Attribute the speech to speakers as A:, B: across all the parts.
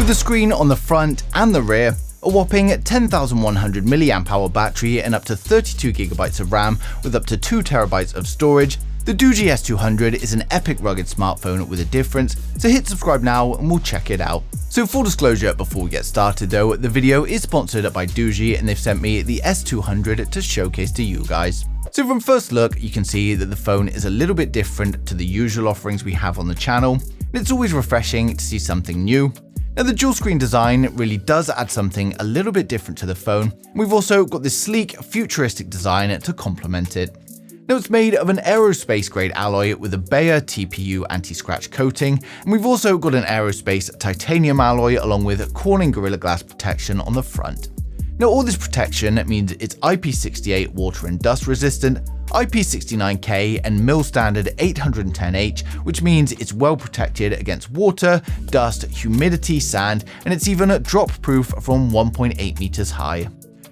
A: With a screen on the front and the rear, a whopping 10,100 mAh battery and up to 32GB of RAM with up to 2TB of storage, the Doogee S200 is an epic rugged smartphone with a difference, so hit subscribe now and we'll check it out. So full disclosure before we get started though, the video is sponsored by Doogee and they've sent me the S200 to showcase to you guys. So from first look, you can see that the phone is a little bit different to the usual offerings we have on the channel, and it's always refreshing to see something new. Now the dual screen design really does add something a little bit different to the phone. We've also got this sleek, futuristic design to complement it. Now it's made of an aerospace grade alloy with a Bayer TPU anti-scratch coating, and we've also got an aerospace titanium alloy along with Corning Gorilla Glass protection on the front. Now all this protection means it's IP68 water and dust resistant, IP69K and mil standard 810H, which means it's well protected against water, dust, humidity, sand, and it's even drop proof from 1.8 meters high.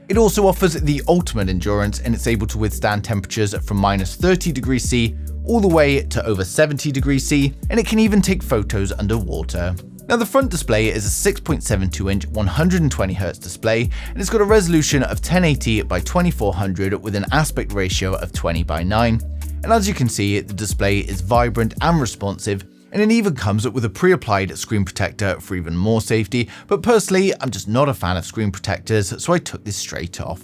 A: It also offers the ultimate endurance and it's able to withstand temperatures from -30°C all the way to over 70°C, and it can even take photos underwater. Now the front display is a 6.72-inch 120Hz display, and it's got a resolution of 1080 by 2400 with an aspect ratio of 20:9. And as you can see, the display is vibrant and responsive, and it even comes with a pre-applied screen protector for even more safety, but personally I'm just not a fan of screen protectors, so I took this straight off.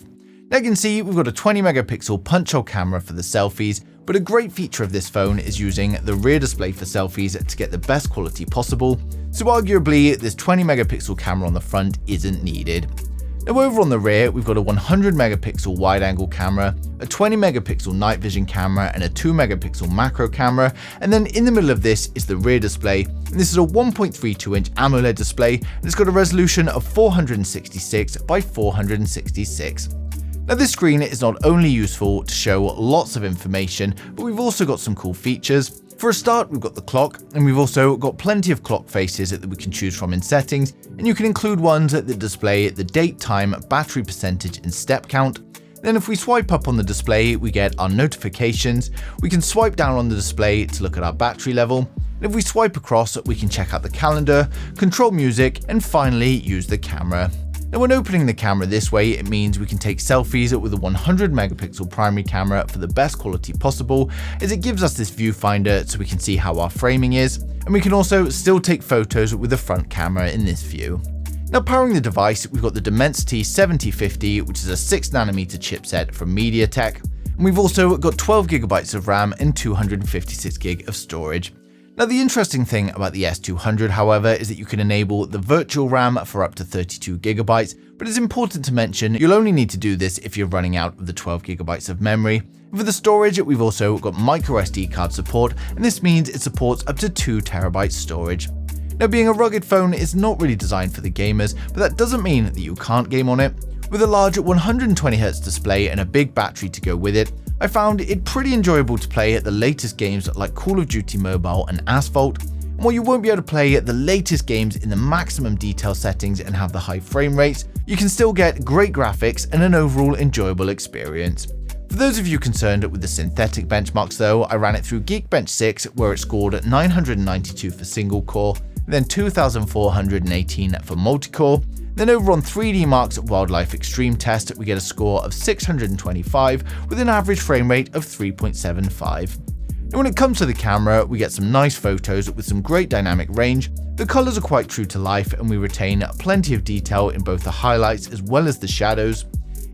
A: Now you can see we've got a 20 megapixel punch-hole camera for the selfies, but a great feature of this phone is using the rear display for selfies to get the best quality possible, so arguably this 20 megapixel camera on the front isn't needed. Now over on the rear, we've got a 100 megapixel wide angle camera, a 20 megapixel night vision camera and a 2 megapixel macro camera, and then in the middle of this is the rear display, and this is a 1.32-inch AMOLED display, and it's got a resolution of 466 by 466. Now this screen is not only useful to show lots of information, but we've also got some cool features. For a start, we've got the clock, and we've also got plenty of clock faces that we can choose from in settings, and you can include ones that display the date, time, battery percentage, and step count. Then if we swipe up on the display, we get our notifications. We can swipe down on the display to look at our battery level. And if we swipe across, we can check out the calendar, control music, and finally use the camera. Now when opening the camera this way, it means we can take selfies with a 100 megapixel primary camera for the best quality possible, as it gives us this viewfinder so we can see how our framing is, and we can also still take photos with the front camera in this view. Now powering the device, we've got the Dimensity 7050, which is a 6nm chipset from MediaTek, and we've also got 12GB of RAM and 256GB of storage. Now the interesting thing about the S200, however, is that you can enable the virtual RAM for up to 32GB, but it's important to mention you'll only need to do this if you're running out of the 12GB of memory. And for the storage, we've also got microSD card support, and this means it supports up to 2TB storage. Now being a rugged phone, it's not really designed for the gamers, but that doesn't mean that you can't game on it. With a large 120Hz display and a big battery to go with it, I found it pretty enjoyable to play at the latest games like Call of Duty Mobile and Asphalt. And while you won't be able to play the latest games in the maximum detail settings and have the high frame rates, you can still get great graphics and an overall enjoyable experience. For those of you concerned with the synthetic benchmarks though, I ran it through Geekbench 6 where it scored 992 for single core, then 2418 for multi-core. Then over on 3DMark's Wildlife Extreme Test, we get a score of 625 with an average frame rate of 3.75. And when it comes to the camera, we get some nice photos with some great dynamic range. The colors are quite true to life and we retain plenty of detail in both the highlights as well as the shadows.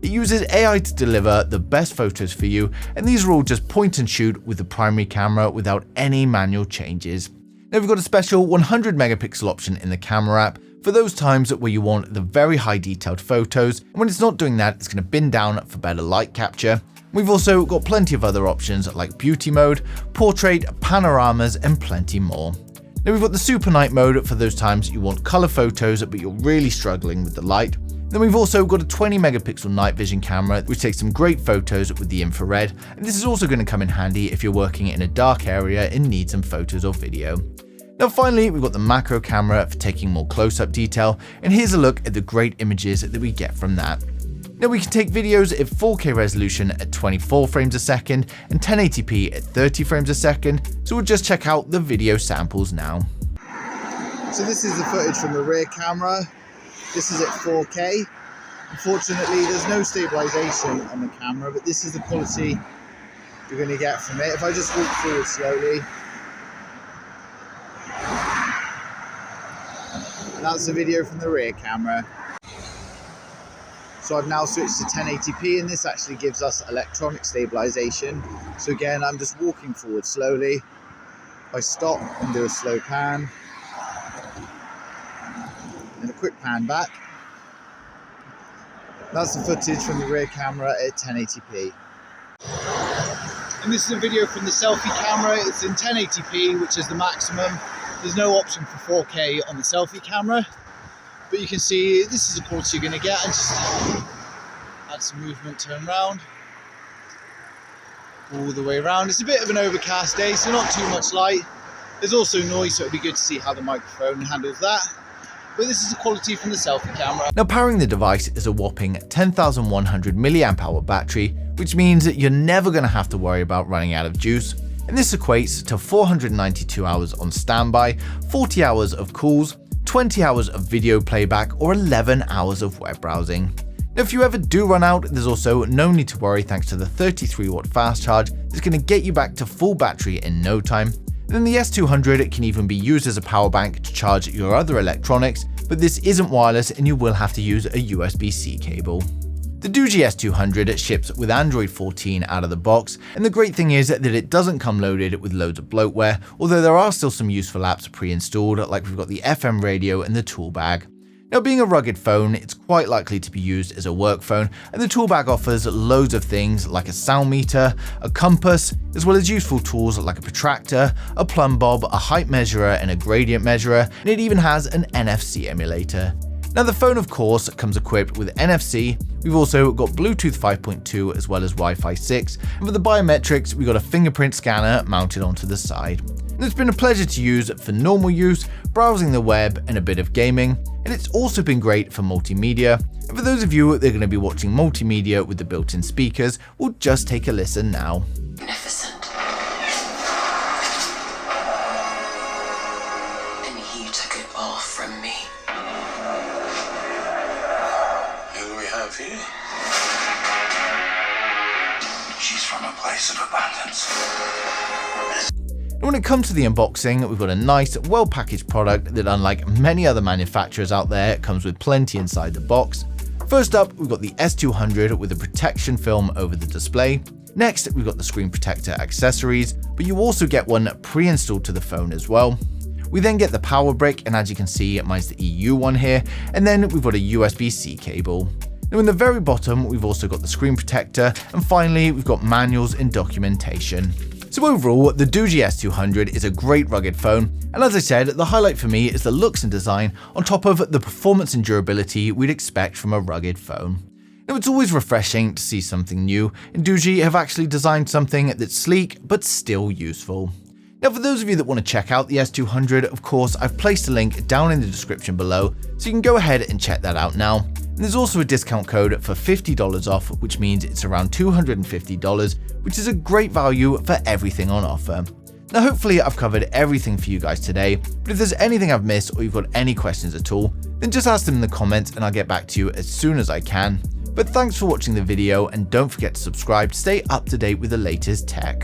A: It uses AI to deliver the best photos for you, and these are all just point and shoot with the primary camera without any manual changes. Now we've got a special 100 megapixel option in the camera app for those times where you want the very high detailed photos, and when it's not doing that, it's going to bin down for better light capture. We've also got plenty of other options like beauty mode, portrait, panoramas, and plenty more. Now we've got the super night mode for those times you want color photos but you're really struggling with the light. Then we've also got a 20 megapixel night vision camera which takes some great photos with the infrared, and this is also going to come in handy if you're working in a dark area and need some photos or video. Now finally, we've got the macro camera for taking more close-up detail, and here's a look at the great images that we get from that. Now we can take videos at 4K resolution at 24 frames a second and 1080p at 30 frames a second, so we'll just check out the video samples now. So this is the footage from the rear camera. This is at 4K. Unfortunately, there's no stabilization on the camera, but this is the quality you're going to get from it. If I just walk forward slowly. And that's the video from the rear camera. So I've now switched to 1080p, and this actually gives us electronic stabilization. So again, I'm just walking forward slowly. If I stop and do a slow pan, and a quick pan back. That's the footage from the rear camera at 1080p. And this is a video from the selfie camera. It's in 1080p, which is the maximum. There's no option for 4K on the selfie camera. But you can see this is the quality you're going to get. And just add some movement, turn around. All the way around. It's a bit of an overcast day, so not too much light. There's also noise, so it'll be good to see how the microphone handles that. But this is the quality from the selfie camera. Now, powering the device is a whopping 10,100 mAh battery, which means that you're never going to have to worry about running out of juice. And this equates to 492 hours on standby, 40 hours of calls, 20 hours of video playback, or 11 hours of web browsing. Now, if you ever do run out, there's also no need to worry thanks to the 33-watt fast charge that's going to get you back to full battery in no time. And then the S200 can even be used as a power bank to charge your other electronics, but this isn't wireless and you will have to use a USB-C cable. The Doogee S200 ships with Android 14 out of the box, and the great thing is that it doesn't come loaded with loads of bloatware, although there are still some useful apps pre-installed, like we've got the FM radio and the tool bag. Now, being a rugged phone, it's quite likely to be used as a work phone, and the tool bag offers loads of things like a sound meter, a compass, as well as useful tools like a protractor, a plumb bob, a height measurer and a gradient measurer, and it even has an NFC emulator. Now, the phone of course comes equipped with NFC, we've also got Bluetooth 5.2 as well as Wi-Fi 6, and for the biometrics we've got a fingerprint scanner mounted onto the side. And it's been a pleasure to use for normal use, browsing the web and a bit of gaming, and it's also been great for multimedia. And for those of you that are going to be watching multimedia with the built-in speakers, we'll just take a listen now.
B: Magnificent. And you took it all from me.
C: Who do we have here? She's from a place of abundance.
A: And when it comes to the unboxing, we've got a nice, well-packaged product that, unlike many other manufacturers out there, comes with plenty inside the box. First up, we've got the S200 with a protection film over the display. Next, we've got the screen protector accessories, but you also get one pre-installed to the phone as well. We then get the power brick, and as you can see, mine's the EU one here, and then we've got a USB-C cable. Now in the very bottom, we've also got the screen protector, and finally, we've got manuals and documentation. So overall, the Doogee S200 is a great rugged phone, and as I said, the highlight for me is the looks and design on top of the performance and durability we'd expect from a rugged phone. Now, it's always refreshing to see something new, and Doogee have actually designed something that's sleek but still useful. Now, for those of you that want to check out the S200, of course, I've placed a link down in the description below, so you can go ahead and check that out now. And there's also a discount code for $50 off, which means it's around $250, which is a great value for everything on offer. Now, hopefully I've covered everything for you guys today, but if there's anything I've missed or you've got any questions at all, then just ask them in the comments and I'll get back to you as soon as I can. But thanks for watching the video, and don't forget to subscribe to stay up to date with the latest tech.